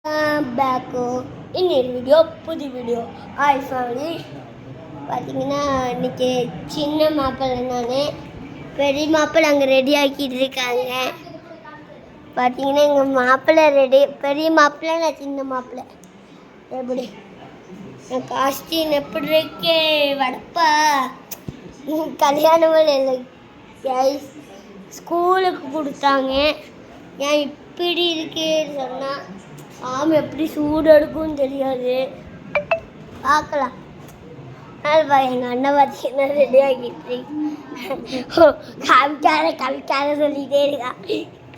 Bag இன்னொரு video புது video hi family. பார்த்தீங்கன்னா இன்றைக்கி சின்ன மாப்பிள்ளை நான் பெரிய மாப்பிள்ளை அங்கே ரெடி ஆக்கிட்டு இருக்காங்க. பார்த்தீங்கன்னா எங்கள் மாப்பிள்ளை ரெடி, பெரிய மாப்பிள்ளை நான் சின்ன மாப்பிள்ளை. எப்படி என் காஸ்டியூம் எப்படி இருக்கே வடப்பா, கல்யாணம் இல்லை கைஸ், ஸ்கூலுக்கு கொடுத்தாங்க. ஏன் இப்படி இருக்கேன்னு சொன்னால் எப்படி சூடு எடுக்கும்னு தெரியாது, பார்க்கலாம். எங்கள் அண்ணன் பார்த்தீங்கன்னா ரெடி ஆகிட்டு கவிக்கார சொல்லிகிட்டே இருக்கான்.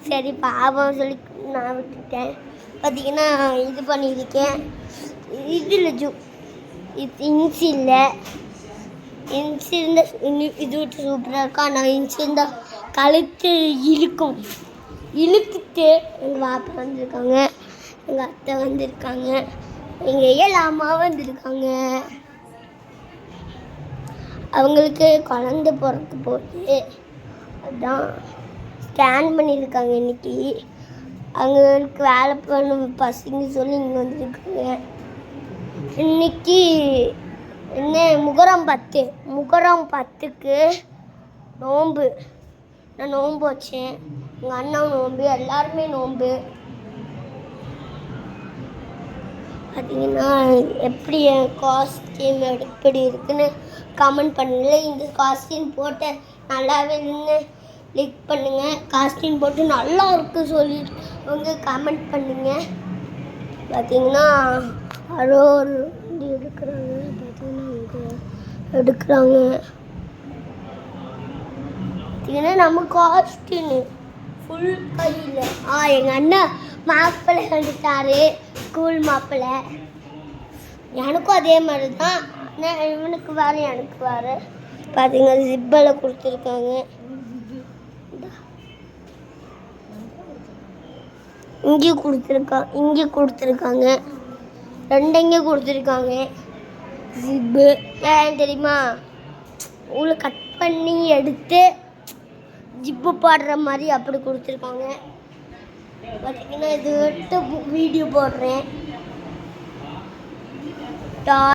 சரி பாவம் சொல்லி நான் விட்டுட்டேன். பார்த்தீங்கன்னா இது பண்ணியிருக்கேன். இதில் இன்ச்சு இல்லை, இன்ச்சு இருந்தால் இது விட்டு சூப்பராக இருக்கும். ஆனால் இன்ச்சு இருந்தால் கழுத்து இழுக்கிட்டு எங்கள் பாப்பா வந்திருக்காங்க, எங்கள் அத்தை வந்திருக்காங்க, எங்கள் ஏழு அம்மா வந்திருக்காங்க. அவங்களுக்கு குழந்தை பிறக்க போகுது, அதுதான் ஸ்கேன் பண்ணியிருக்காங்க. இன்றைக்கி அவங்களுக்கு வேலை பண்ண பசங்க சொல்லி இங்கே வந்திருக்காங்க. இன்றைக்கி என்ன முகரம் 10க்கு நோன்பு. நான் நோன்பு வச்சேன், எங்கள் அண்ணன் நோன்பு, எல்லாருமே நோன்பு. பார்த்தீங்கன்னா எப்படி என் காஸ்டியூம் எப்படி இருக்குன்னு கமெண்ட் பண்ணுங்க. இந்த காஸ்டியூம் போட்டு நல்லாவே இல்லைன்னு லைக் பண்ணுங்கள். காஸ்டியூம் போட்டு நல்லா இருக்கு சொல்லிட்டு அவங்க கமெண்ட் பண்ணுங்க. பார்த்தீங்கன்னா யாரோ ஒரு எடுக்கிறாங்க, பார்த்தீங்கன்னா எடுக்கிறாங்க. பார்த்தீங்கன்னா நம்ம காஸ்டியூம் ஃபுல் கையில். எங்கள் அண்ணன் மாப்பிள்ளை வந்துட்டாரு, ஸ்கூல் மாப்பிள்ளை. எனக்கும் அதே மாதிரி தான், இவனுக்கு வேறு எனக்கு வேறு. பார்த்தீங்கன்னா ஜிப்பில் கொடுத்துருக்காங்க, இங்கே கொடுத்துருக்காங்க, ரெண்டு கொடுத்துருக்காங்க ஜிப்பு. ஏன் தெரியுமா, உள்ள கட் பண்ணி எடுத்து ஜிப்பு பாடுற மாதிரி அப்படி கொடுத்துருக்காங்க. பார்த்தீங்கன்னா இது வீடியோ போடுறேன்.